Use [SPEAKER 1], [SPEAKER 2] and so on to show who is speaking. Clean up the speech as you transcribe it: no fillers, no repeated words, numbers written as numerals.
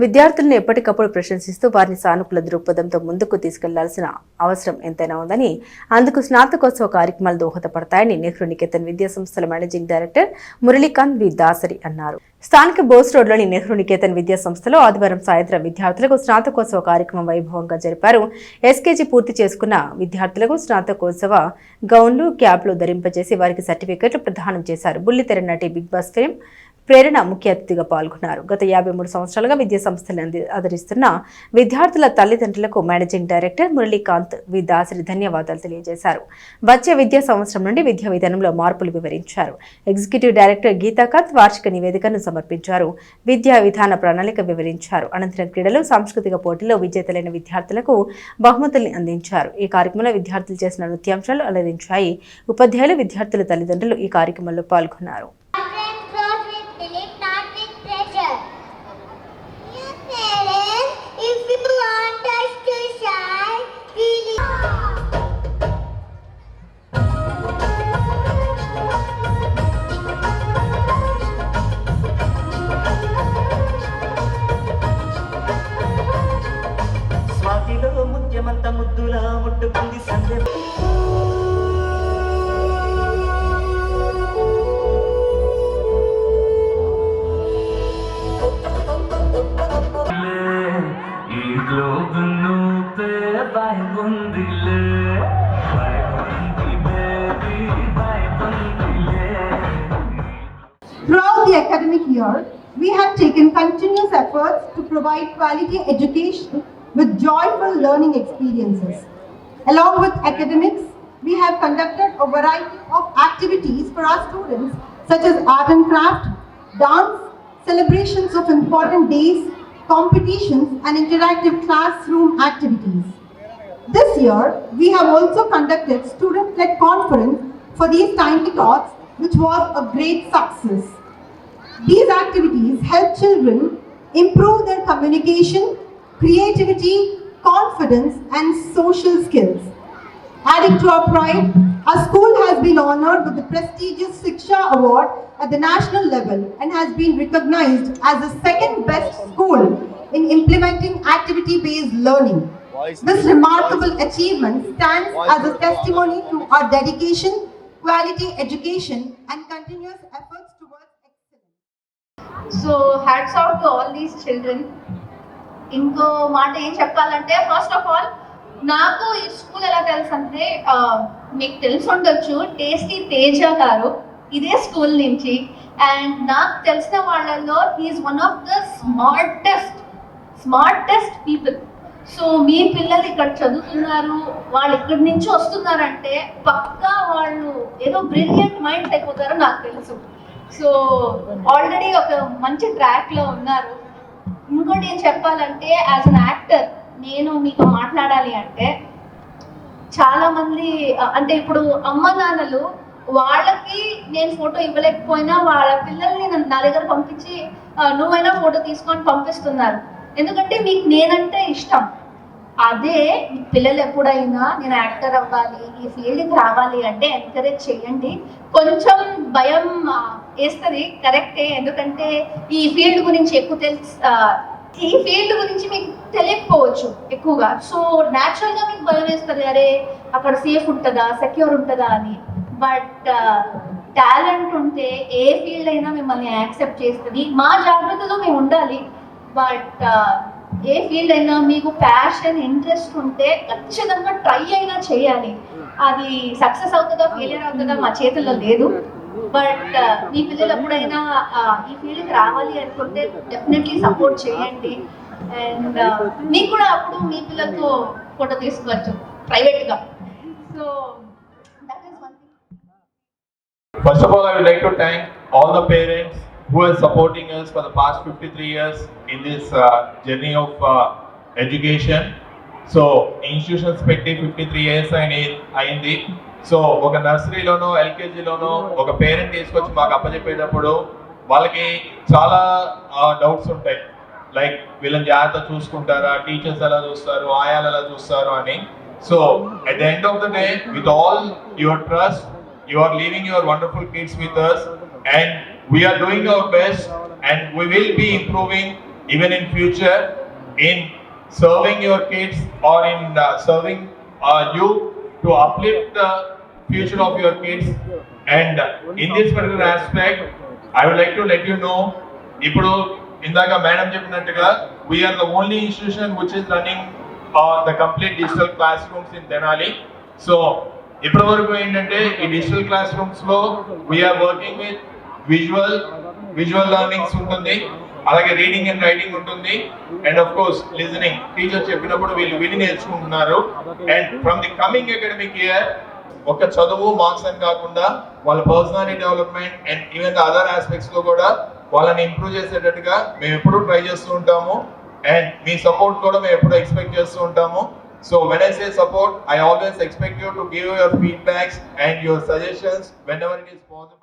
[SPEAKER 1] విద్యార్థులను ఎప్పటికప్పుడు ప్రశంసిస్తూ వారిని సానుకూల దృక్పథంతో ముందుకు తీసుకెళ్లాల్సిన అవసరం ఎంతైనా ఉందని, అందుకు స్నాతకోత్సవ కార్యక్రమాలు దోహదపడతాయని నెహ్రూ నికేతన్ విద్యా సంస్థల మేనేజింగ్ డైరెక్టర్ మురళీకాంత్ వి దాసరి అన్నారు. స్థానిక బోస్ రోడ్లోని నెహ్రూ నికేతన్ విద్యా సంస్థలో ఆదివారం సాయంత్రం విద్యార్థులకు స్నాతకోత్సవ కార్యక్రమం వైభవంగా జరిపారు. ఎస్కేజీ పూర్తి చేసుకున్న విద్యార్థులకు స్నాతకోత్సవ గౌన్లు, క్యాప్లు ధరింపజేసి వారికి సర్టిఫికెట్లు ప్రదానం చేశారు. బుల్లితెర నటి బిగ్ బాస్ ఫేమ్ ప్రేరణ ముఖ్య అతిథిగా పాల్గొన్నారు. గత 53 సంవత్సరాలుగా విద్యా సంస్థలను ఆదరిస్తున్న విద్యార్థుల తల్లిదండ్రులకు మేనేజింగ్ డైరెక్టర్ మురళీకాంత్ వి దాసరి ధన్యవాదాలు తెలియజేశారు. వచ్చే విద్యా సంవత్సరం నుండి విద్యా విధానంలో మార్పులు వివరించారు. ఎగ్జిక్యూటివ్ డైరెక్టర్ గీతాకాంత్ వార్షిక నివేదికను సమర్పించారు. విద్యా విధాన ప్రణాళిక వివరించారు. అనంతరం క్రీడలు, సాంస్కృతిక పోటీల్లో విజేతలైన విద్యార్థులకు బహుమతుల్ని అందించారు. ఈ కార్యక్రమంలో విద్యార్థులు చేసిన నృత్యాంశాలు అలరించాయి. ఉపాధ్యాయులు, విద్యార్థుల తల్లిదండ్రులు ఈ కార్యక్రమంలో పాల్గొన్నారు.
[SPEAKER 2] స్వాతిలో ముత్యమంత ముద్దులా ముట్టుకుంది సంధ్య.
[SPEAKER 3] Throughout the academic year, we have taken continuous efforts to provide quality education with joyful learning experiences. Along with academics, we have conducted a variety of activities for our students such as art and craft, dance, celebrations of important days, competitions and interactive classroom activities. This year, we have also conducted student-led conference for these tiny tots, which was a great success. These activities help children improve their communication, creativity, confidence and social skills. Adding to our pride, our school has been honored with the prestigious Shiksha Award at the national level and has been recognized as the second best school in implementing activity-based learning. This remarkable achievement stands as a testimony to our dedication, quality education and continuous efforts towards excellence.
[SPEAKER 4] So hats off to all these children. ఇంకో మాట ఏం చెప్పాలంటే, first of all నాకు ఈ school ఎలా తెలుసు అంటే, మీకు తెలిసి ఉండొచ్చు టేస్టీ తేజ గారు ఇదే స్కూల్ నుంచి. అండ్ నాకు తెలిసిన వాళ్ళల్లో he is one of the smartest people. So మీ పిల్లలు ఇక్కడ చదువుతున్నారు, వాళ్ళు ఇక్కడి నుంచి వస్తున్నారంటే పక్కా వాళ్ళు ఏదో బ్రిలియంట్ మైండ్ అయిపోతారో నాకు తెలుసు. సో ఆల్రెడీ ఒక మంచి ట్రాక్లో ఉన్నారు. ఇంకోటి ఏం చెప్పాలంటే, యాజ్ అన్ యాక్టర్ నేను మీతో మాట్లాడాలి అంటే, చాలామంది అంటే ఇప్పుడు అమ్మ నాన్నలు వాళ్ళకి నేను ఫోటో ఇవ్వలేకపోయినా వాళ్ళ పిల్లల్ని నా దగ్గర పంపించి నువ్వైనా ఫోటో తీసుకొని పంపిస్తున్నారు. ఎందుకంటే మీకు నేనంటే ఇష్టం. అదే పిల్లలు ఎప్పుడైనా నేను యాక్టర్ అవ్వాలి, ఈ ఫీల్డ్కి రావాలి అంటే ఎంకరేజ్ చేయండి. కొంచెం భయం వేస్తుంది, కరెక్టే. ఎందుకంటే ఈ ఫీల్డ్ గురించి ఈ ఫీల్డ్ గురించి మీకు తెలియకపోవచ్చు ఎక్కువగా. సో న్యాచురల్గా మీకు భయం వేస్తుంది, అరే అక్కడ సేఫ్ ఉంటుందా, సెక్యూర్ ఉంటుందా అని. బట్ టాలెంట్ ఉంటే ఏ ఫీల్డ్ అయినా మిమ్మల్ని యాక్సెప్ట్ చేస్తుంది. మా జాగ్రత్తలో మేము ఉండాలి. బట్ ఏ ఫీల్డ్ అయినా మీకు ప్యాషన్, ఇంట్రెస్ట్ ఉంటే ఖచ్చితంగా ట్రై అయినా చేయాలి. అది సక్సెస్ అవుతుందా, ఫెయిలియర్ అవుతుందా మా చేతుల్లో లేదు. బట్ మీ పిల్లలు ఎప్పుడైనా ఈ ఫీల్డ్కి రావాలి అనుకుంటే డెఫినెట్లీ సపోర్ట్ చేయండి. అండ్ మీకు కూడా అప్పుడు మీ పిల్లలతో ఫోటో తీసుకోవచ్చు ప్రైవేట్గా. So that is one thing.
[SPEAKER 5] First of all, I would like to thank all the parents who are supporting us for the past 53 years in this journey of education. So institutions petti 53 years అయింది. So ఒక నర్సరీలోనో ఎల్కేజీలోనో ఒక parent తీసుకొచ్చి మాకు అప్పచెప్పేటప్పుడు వాళ్ళకి చాలా doubts ఉంటాయి. Like వీళ్ళని జాగ్రత్త చూసుకుంటారా, టీచర్స్ ఎలా చూస్తారు, ఆయాలు ఎలా చూస్తారు అని. So at the end of the day, with all your trust, you are leaving your wonderful kids with us and we are doing our best and we will be improving even in future in serving your kids or in serving you to uplift the future of your kids. And in this particular aspect, I would like to let you know, ఇప్పుడు ఇందాక madam చెప్పినట్టుగా we are the only institution which is running the complete digital classrooms in Tenali. So ఇప్పటి వరకు ఏంటంటే ఈ digital class rooms లో we are working with visual learnings ఉంటుంది, అలాగే రీడింగ్ అండ్ రైటింగ్ ఉంటుంది, and of course listening. Teacher చెప్పినప్పుడు వీళ్ళు విని నేర్చుకుంటున్నారు. And from the coming academic year ఒక చదువు మార్క్స్ అని కాకుండా వాళ్ళ personality development and even the other aspects లో కూడా వాళ్ళని ఇంప్రూవ్ చేసేటట్టుగా మేము ఎప్పుడూ ట్రై చేస్తూ ఉంటాము. అండ్ మీ సపోర్ట్ కూడా మేము ఎప్పుడూ ఎక్స్పెక్ట్ చేస్తూ ఉంటాము. So when I say support, I always expect you to give your feedbacks and your suggestions whenever it is possible.